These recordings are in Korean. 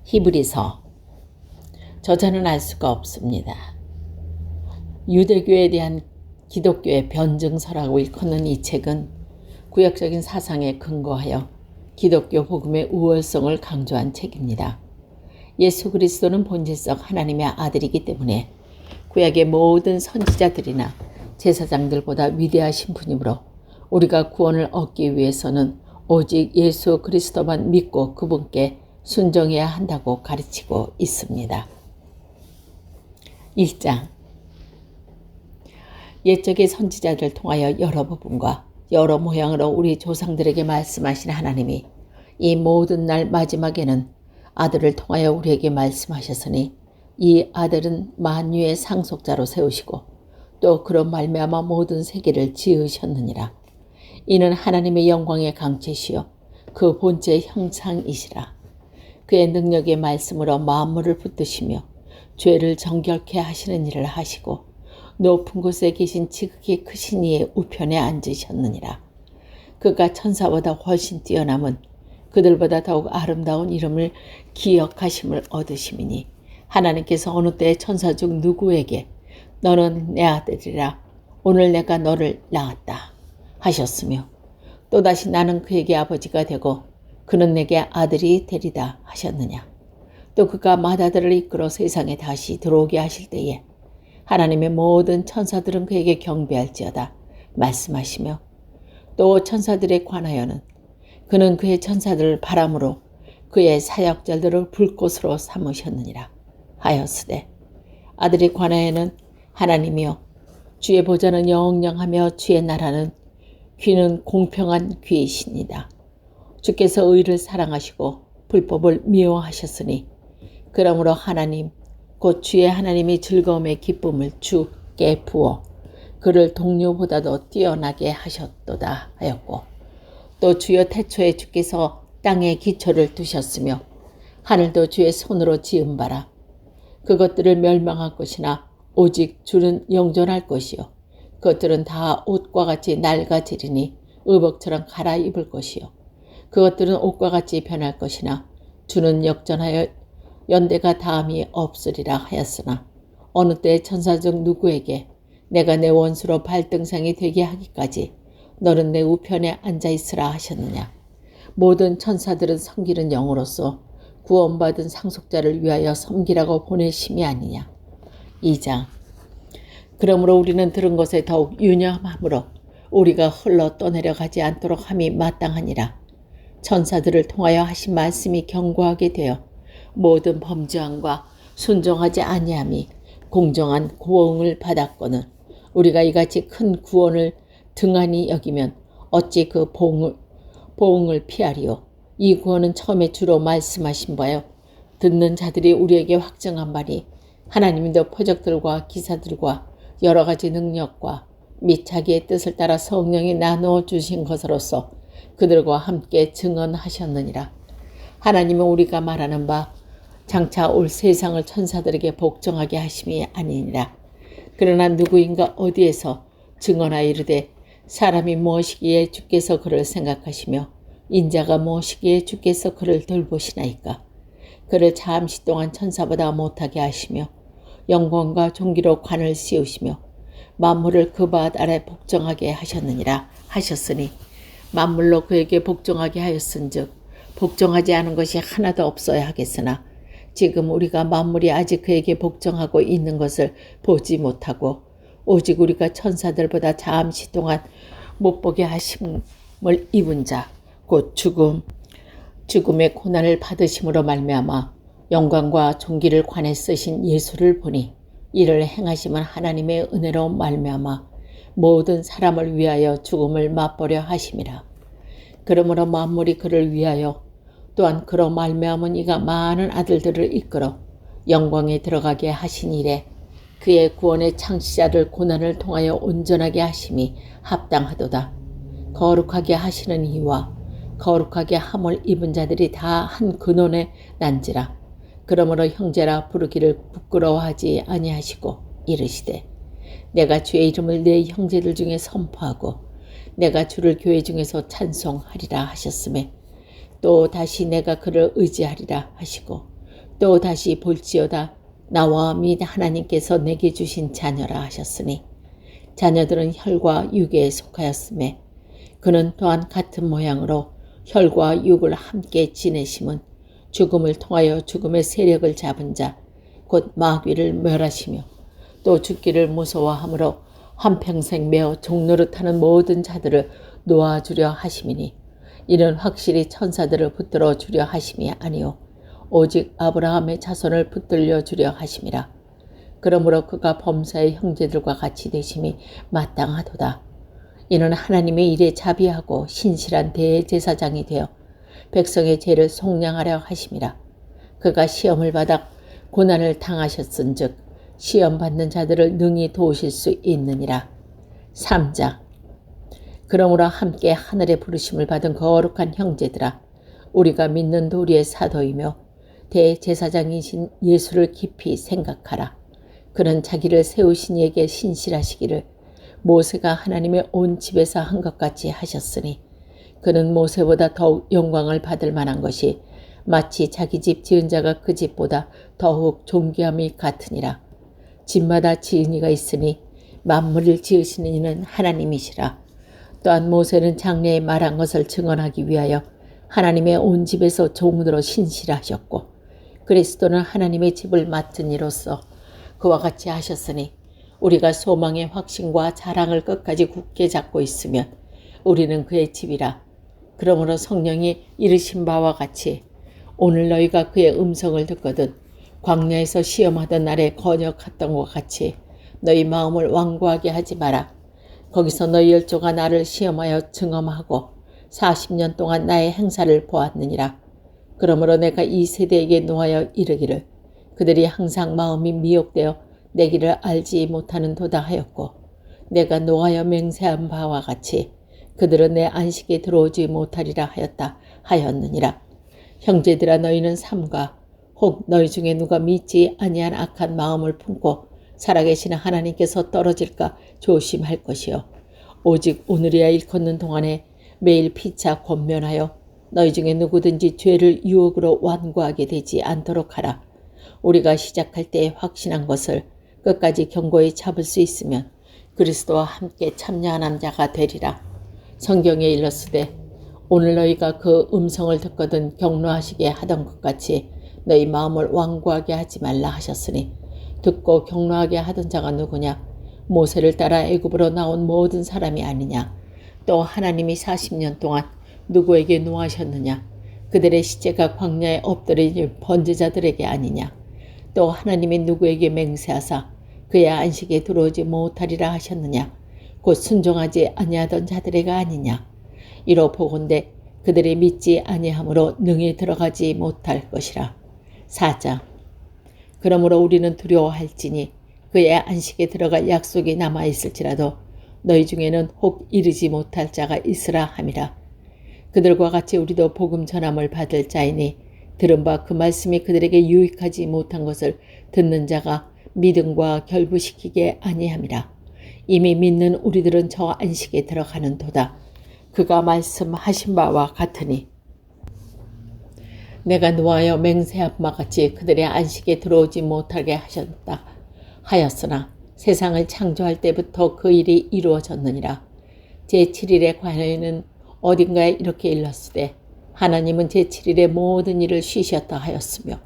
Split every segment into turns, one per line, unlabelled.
히브리서. 저자는 알 수가 없습니다. 유대교에 대한 기독교의 변증서라고 일컫는 이 책은 구약적인 사상에 근거하여 기독교 복음의 우월성을 강조한 책입니다. 예수 그리스도는 본질적 하나님의 아들이기 때문에 구약의 모든 선지자들이나 제사장들보다 위대하신 분이므로 우리가 구원을 얻기 위해서는 오직 예수 그리스도만 믿고 그분께 순종해야 한다고 가르치고 있습니다. 1장. 옛적의 선지자들을 통하여 여러 부분과 여러 모양으로 우리 조상들에게 말씀하신 하나님이 이 모든 날 마지막에는 아들을 통하여 우리에게 말씀하셨으니 이 아들은 만유의 상속자로 세우시고 또 그로 말미암아 모든 세계를 지으셨느니라. 이는 하나님의 영광의 강체시요 그 본체의 형상이시라. 그의 능력의 말씀으로 만물을 붙드시며 죄를 정결케 하시는 일을 하시고 높은 곳에 계신 지극히 크신 이의 우편에 앉으셨느니라. 그가 천사보다 훨씬 뛰어남은 그들보다 더욱 아름다운 이름을 기억하심을 얻으심이니 하나님께서 어느 때에 천사 중 누구에게 너는 내 아들이라 오늘 내가 너를 낳았다 하셨으며 또다시 나는 그에게 아버지가 되고 그는 내게 아들이 되리다 하셨느냐. 또 그가 맏아들을 이끌어 세상에 다시 들어오게 하실 때에 하나님의 모든 천사들은 그에게 경배할지어다 말씀하시며 또 천사들에 관하여는 그는 그의 천사들을 바람으로 그의 사역자들을 불꽃으로 삼으셨느니라 하였으되 아들에 관하여는 하나님이여 주의 보좌는 영영하며 주의 나라는 귀는 공평한 귀이시니이다. 주께서 의를 사랑하시고 불법을 미워하셨으니 그러므로 하나님 곧 주의 하나님이 즐거움의 기쁨을 주께 부어 그를 동료보다도 뛰어나게 하셨도다 하였고 또 주여 태초에 주께서 땅에 기초를 두셨으며 하늘도 주의 손으로 지은 바라. 그것들을 멸망할 것이나 오직 주는 영존할 것이요 그것들은 다 옷과 같이 낡아지리니 의복처럼 갈아입을 것이요 그것들은 옷과 같이 변할 것이나 주는 역전하여 연대가 다함이 없으리라 하였으나 어느 때 천사 중 누구에게 내가 내 원수로 발등상이 되게 하기까지 너는 내 우편에 앉아있으라 하셨느냐. 모든 천사들은 섬기는 영으로서 구원받은 상속자를 위하여 섬기라고 보내심이 아니냐. 2장. 그러므로 우리는 들은 것에 더욱 유념함으로 우리가 흘러 떠내려가지 않도록 함이 마땅하니라. 천사들을 통하여 하신 말씀이 견고하게 되어 모든 범죄함과 순종하지 아니함이 공정한 고응을 받았거늘 우리가 이같이 큰 구원을 등한히 여기면 어찌 그 보응을 피하리요. 이 구원은 처음에 주로 말씀하신 바요 듣는 자들이 우리에게 확증한 바니 하나님도 표적들과 기사들과 여러 가지 능력과 및 자기의 뜻을 따라 성령이 나누어 주신 것으로서 그들과 함께 증언하셨느니라. 하나님은 우리가 말하는 바 장차 올 세상을 천사들에게 복종하게 하심이 아니니라. 그러나 누구인가 어디에서 증언하여 이르되 사람이 무엇이기에 주께서 그를 생각하시며 인자가 무엇이기에 주께서 그를 돌보시나이까. 그를 잠시 동안 천사보다 못하게 하시며 영광과 존귀로 관을 씌우시며 만물을 그 밭 아래 복종하게 하셨느니라 하셨으니 만물로 그에게 복종하게 하였은즉 복종하지 않은 것이 하나도 없어야 하겠으나 지금 우리가 만물이 아직 그에게 복종하고 있는 것을 보지 못하고 오직 우리가 천사들보다 잠시 동안 못 보게 하심을 입은 자 곧 죽음의 고난을 받으심으로 말미암아 영광과 존귀를 관에 쓰신 예수를 보니 이를 행하심은 하나님의 은혜로 말미암아 모든 사람을 위하여 죽음을 맛보려 하심이라. 그러므로 만물이 그를 위하여 또한 그로 말미암은 이가 많은 아들들을 이끌어 영광에 들어가게 하신 이래 그의 구원의 창시자를 고난을 통하여 온전하게 하심이 합당하도다. 거룩하게 하시는 이와 거룩하게 함을 입은 자들이 다 한 근원에 난지라. 그러므로 형제라 부르기를 부끄러워하지 아니하시고 이르시되 내가 주의 이름을 내 형제들 중에 선포하고 내가 주를 교회 중에서 찬송하리라 하셨음에 또 다시 내가 그를 의지하리라 하시고 또 다시 볼지어다 나와 및 하나님께서 내게 주신 자녀라 하셨으니 자녀들은 혈과 육에 속하였음에 그는 또한 같은 모양으로 혈과 육을 함께 지내심은 죽음을 통하여 죽음의 세력을 잡은 자 곧 마귀를 멸하시며 또 죽기를 무서워하므로 한평생 매어 종노릇하는 모든 자들을 놓아주려 하심이니 이는 확실히 천사들을 붙들어 주려 하심이 아니요 오직 아브라함의 자손을 붙들려 주려 하심이라. 그러므로 그가 범사의 형제들과 같이 되심이 마땅하도다. 이는 하나님의 일에 자비하고 신실한 대제사장이 되어 백성의 죄를 속량하려 하심이라. 그가 시험을 받아 고난을 당하셨은즉 시험받는 자들을 능히 도우실 수 있느니라. 3장. 그러므로 함께 하늘의 부르심을 받은 거룩한 형제들아 우리가 믿는 도리의 사도이며 대제사장이신 예수를 깊이 생각하라. 그는 자기를 세우신 이에게 신실하시기를 모세가 하나님의 온 집에서 한 것 같이 하셨으니 그는 모세보다 더욱 영광을 받을 만한 것이 마치 자기 집 지은 자가 그 집보다 더욱 존귀함이 같으니라. 집마다 지은 이가 있으니 만물을 지으시는 이는 하나님이시라. 또한 모세는 장래에 말한 것을 증언하기 위하여 하나님의 온 집에서 종으로 신실하셨고 그리스도는 하나님의 집을 맡은 이로서 그와 같이 하셨으니 우리가 소망의 확신과 자랑을 끝까지 굳게 잡고 있으면 우리는 그의 집이라. 그러므로 성령이 이르신 바와 같이 오늘 너희가 그의 음성을 듣거든 광야에서 시험하던 날에 건역했던 것 같이 너희 마음을 완고하게 하지 마라. 거기서 너희 열조가 나를 시험하여 증언하고 40년 동안 나의 행사를 보았느니라. 그러므로 내가 이 세대에게 노하여 이르기를 그들이 항상 마음이 미혹되어 내 길을 알지 못하는 도다 하였고 내가 노하여 맹세한 바와 같이 그들은 내 안식에 들어오지 못하리라 하였다 하였느니라. 형제들아 너희는 삼가 혹 너희 중에 누가 믿지 아니한 악한 마음을 품고 살아계시는 하나님께서 떨어질까 조심할 것이요 오직 오늘이야 일컫는 동안에 매일 피차 권면하여 너희 중에 누구든지 죄를 유혹으로 완고하게 되지 않도록 하라. 우리가 시작할 때에 확신한 것을 끝까지 견고히 잡을 수 있으면 그리스도와 함께 참여하는 자가 되리라. 성경에 일렀으되 오늘 너희가 그 음성을 듣거든 격노하시게 하던 것 같이 너희 마음을 완고하게 하지 말라 하셨으니 듣고 격노하게 하던 자가 누구냐? 모세를 따라 애굽으로 나온 모든 사람이 아니냐? 또 하나님이 40년 동안 누구에게 노하셨느냐? 그들의 시체가 광야에 엎드린 번제자들에게 아니냐? 또 하나님이 누구에게 맹세하사 그의 안식에 들어오지 못하리라 하셨느냐? 곧 순종하지 아니하던 자들에게 아니냐? 이로 보건대 그들이 믿지 아니하므로 능히 들어가지 못할 것이라. 4장. 그러므로 우리는 두려워할지니 그의 안식에 들어갈 약속이 남아있을지라도 너희 중에는 혹 이르지 못할 자가 있으라 함이라. 그들과 같이 우리도 복음 전함을 받을 자이니 들은 바 그 말씀이 그들에게 유익하지 못한 것을 듣는 자가 믿음과 결부시키게 아니함이라. 이미 믿는 우리들은 저 안식에 들어가는 도다. 그가 말씀하신 바와 같으니 내가 노하여 맹세한 바 같이 그들의 안식에 들어오지 못하게 하셨다 하였으나 세상을 창조할 때부터 그 일이 이루어졌느니라. 제7일에 관하여는 어딘가에 이렇게 일렀으되 하나님은 제7일에 모든 일을 쉬셨다 하였으며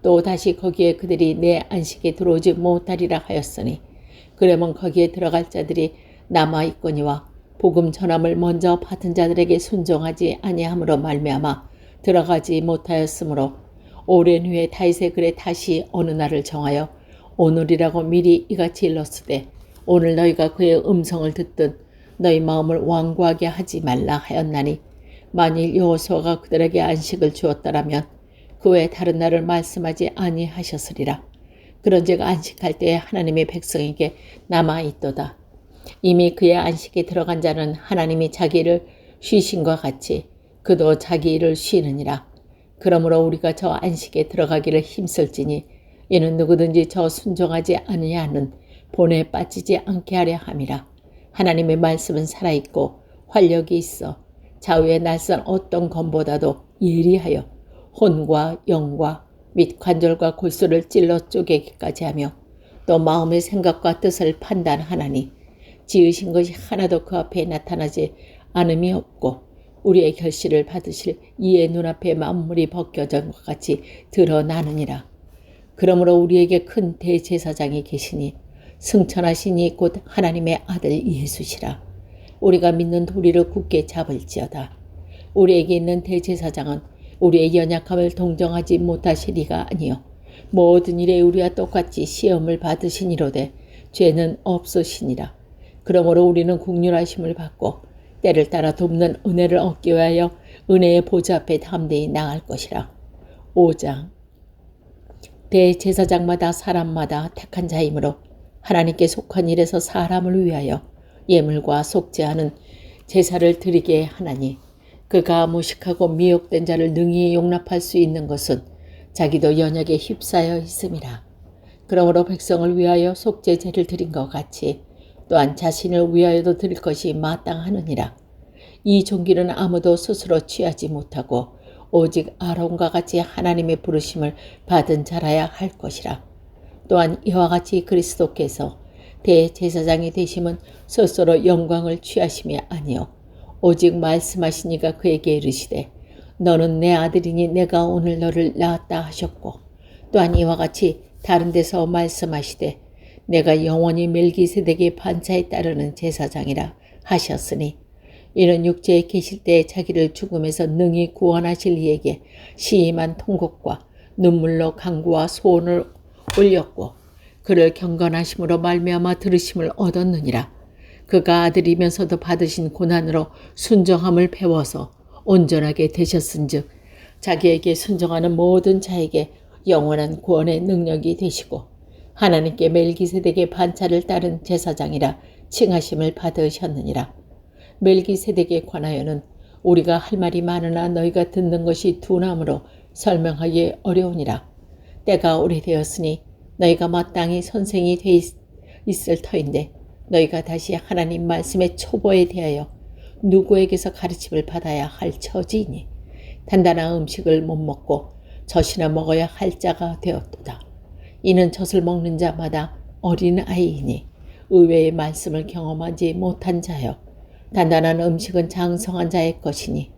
또 다시 거기에 그들이 내 안식에 들어오지 못하리라 하였으니 그러면 거기에 들어갈 자들이 남아있거니와 복음 전함을 먼저 받은 자들에게 순종하지 아니함으로 말미암아 들어가지 못하였으므로 오랜 후에 다윗의 글에 다시 어느 날을 정하여 오늘이라고 미리 이같이 일렀으되 오늘 너희가 그의 음성을 듣든 너희 마음을 완고하게 하지 말라 하였나니 만일 여호수아가 그들에게 안식을 주었더라면 그 외 다른 날을 말씀하지 아니하셨으리라. 그런즉 안식할 때에 하나님의 백성에게 남아있도다. 이미 그의 안식에 들어간 자는 하나님이 자기 일을 쉬신과 같이 그도 자기 일을 쉬느니라. 그러므로 우리가 저 안식에 들어가기를 힘쓸지니 이는 누구든지 저 순종하지 아니하는 본에 빠지지 않게 하려 함이라. 하나님의 말씀은 살아있고 활력이 있어 좌우의 낯선 어떤 검보다도 예리하여 혼과 영과 및 관절과 골수를 찔러 쪼개기까지 하며 또 마음의 생각과 뜻을 판단하나니 지으신 것이 하나도 그 앞에 나타나지 않음이 없고 우리의 결실을 받으실 이의 눈앞에 만물이 벗겨진 것 같이 드러나느니라. 그러므로 우리에게 큰 대제사장이 계시니 승천하시니 곧 하나님의 아들 예수시라. 우리가 믿는 도리를 굳게 잡을지어다. 우리에게 있는 대제사장은 우리의 연약함을 동정하지 못하시리가 아니요 모든 일에 우리와 똑같이 시험을 받으시니로되 죄는 없으시니라. 그러므로 우리는 긍휼하심을 받고 때를 따라 돕는 은혜를 얻기 위하여 은혜의 보좌 앞에 담대히 나갈 것이라. 5장. 대제사장마다 사람마다 택한 자이므로 하나님께 속한 일에서 사람을 위하여 예물과 속죄하는 제사를 드리게 하나니 그가 무식하고 미혹된 자를 능히 용납할 수 있는 것은 자기도 연약에 휩싸여 있음이라. 그러므로 백성을 위하여 속죄제를 드린 것 같이 또한 자신을 위하여도 드릴 것이 마땅하느니라. 이 종기는 아무도 스스로 취하지 못하고 오직 아론과 같이 하나님의 부르심을 받은 자라야 할 것이라. 또한 이와 같이 그리스도께서 대제사장이 되심은 스스로 영광을 취하심이 아니요 오직 말씀하시니가 그에게 이르시되 너는 내 아들이니 내가 오늘 너를 낳았다 하셨고 또한 이와 같이 다른 데서 말씀하시되 내가 영원히 멜기세덱의 반차에 따르는 제사장이라 하셨으니 이는 육체에 계실 때 자기를 죽음에서 능히 구원하실 이에게 심한 통곡과 눈물로 간구와 소원을 올렸고 그를 경건하심으로 말미암아 들으심을 얻었느니라. 그가 아들이면서도 받으신 고난으로 순정함을 배워서 온전하게 되셨은즉 자기에게 순종하는 모든 자에게 영원한 구원의 능력이 되시고 하나님께 멜기세덱의 반차를 따른 제사장이라 칭하심을 받으셨느니라. 멜기세덱에 관하여는 우리가 할 말이 많으나 너희가 듣는 것이 둔하므로 설명하기 어려우니라. 때가 오래되었으니 너희가 마땅히 선생이 돼 있을 터인데 너희가 다시 하나님 말씀의 초보에 대하여 누구에게서 가르침을 받아야 할 처지이니 단단한 음식을 못 먹고 젖이나 먹어야 할 자가 되었도다. 이는 젖을 먹는 자마다 어린 아이이니 의외의 말씀을 경험하지 못한 자여 단단한 음식은 장성한 자의 것이니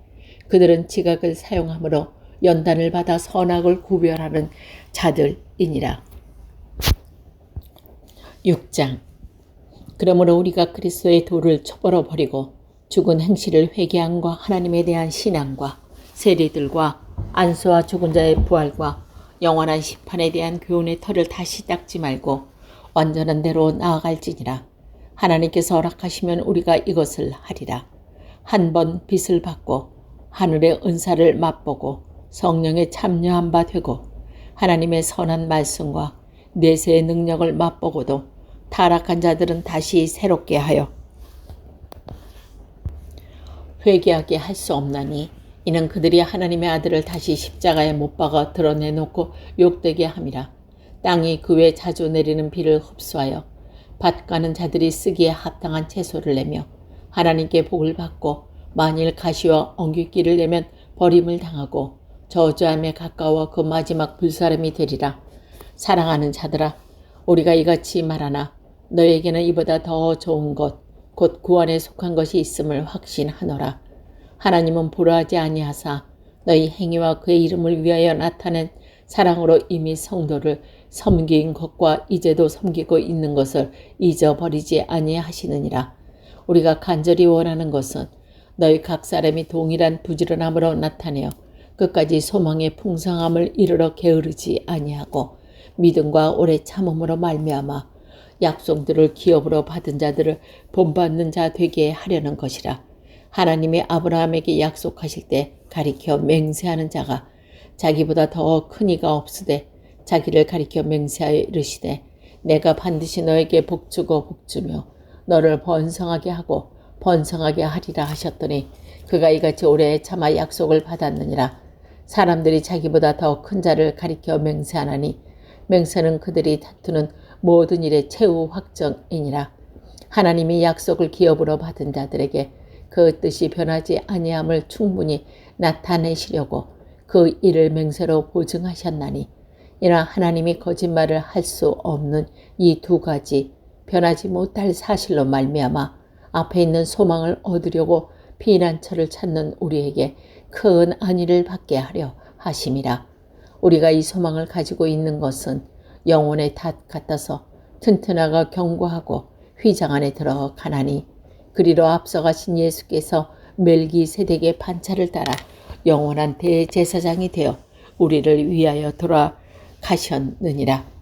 그들은 지각을 사용함으로 연단을 받아 선악을 구별하는 자들이니라. 6장. 그러므로 우리가 그리스도의 도를 쳐버려 버리고 죽은 행실을 회개함과 하나님에 대한 신앙과 세리들과 안수와 죽은 자의 부활과 영원한 심판에 대한 교훈의 털을 다시 닦지 말고 완전한 대로 나아갈지니라. 하나님께서 허락하시면 우리가 이것을 하리라. 한 번 빚을 받고 하늘의 은사를 맛보고 성령에 참여한 바 되고 하나님의 선한 말씀과 내세의 능력을 맛보고도 타락한 자들은 다시 새롭게 하여 회개하게 할 수 없나니 이는 그들이 하나님의 아들을 다시 십자가에 못 박아 드러내놓고 욕되게 함이라. 땅이 그 외 자주 내리는 비를 흡수하여 밭 가는 자들이 쓰기에 합당한 채소를 내며 하나님께 복을 받고 만일 가시와 엉깃기를 내면 버림을 당하고 저주함에 가까워 그 마지막 불사름이 되리라. 사랑하는 자들아 우리가 이같이 말하나 너에게는 이보다 더 좋은 것 곧 구원에 속한 것이 있음을 확신하노라. 하나님은 보라하지 아니하사 너희 행위와 그의 이름을 위하여 나타낸 사랑으로 이미 성도를 섬긴 것과 이제도 섬기고 있는 것을 잊어버리지 아니하시느니라. 우리가 간절히 원하는 것은 너희 각 사람이 동일한 부지런함으로 나타내어 끝까지 소망의 풍성함을 이르러 게으르지 아니하고 믿음과 오래 참음으로 말미암아 약속들을 기업으로 받은 자들을 본받는 자 되게 하려는 것이라. 하나님이 아브라함에게 약속하실 때 가리켜 맹세하는 자가 자기보다 더 큰 이가 없으되 자기를 가리켜 맹세하여 이르시되 내가 반드시 너에게 복주고 복주며 너를 번성하게 하고 번성하게 하리라 하셨더니 그가 이같이 오래 참아 약속을 받았느니라. 사람들이 자기보다 더 큰 자를 가리켜 맹세하나니 맹세는 그들이 다투는 모든 일의 최후 확정이니라. 하나님이 약속을 기업으로 받은 자들에게 그 뜻이 변하지 아니함을 충분히 나타내시려고 그 일을 맹세로 보증하셨나니 이나 하나님이 거짓말을 할 수 없는 이 두 가지 변하지 못할 사실로 말미암아 앞에 있는 소망을 얻으려고 피난처를 찾는 우리에게 큰 안위를 받게 하려 하심이라. 우리가 이 소망을 가지고 있는 것은 영혼의 닷 같아서 튼튼하고 견고하고 휘장 안에 들어가나니 그리로 앞서가신 예수께서 멜기세덱의 반차를 따라 영원한 대제사장이 되어 우리를 위하여 돌아가셨느니라.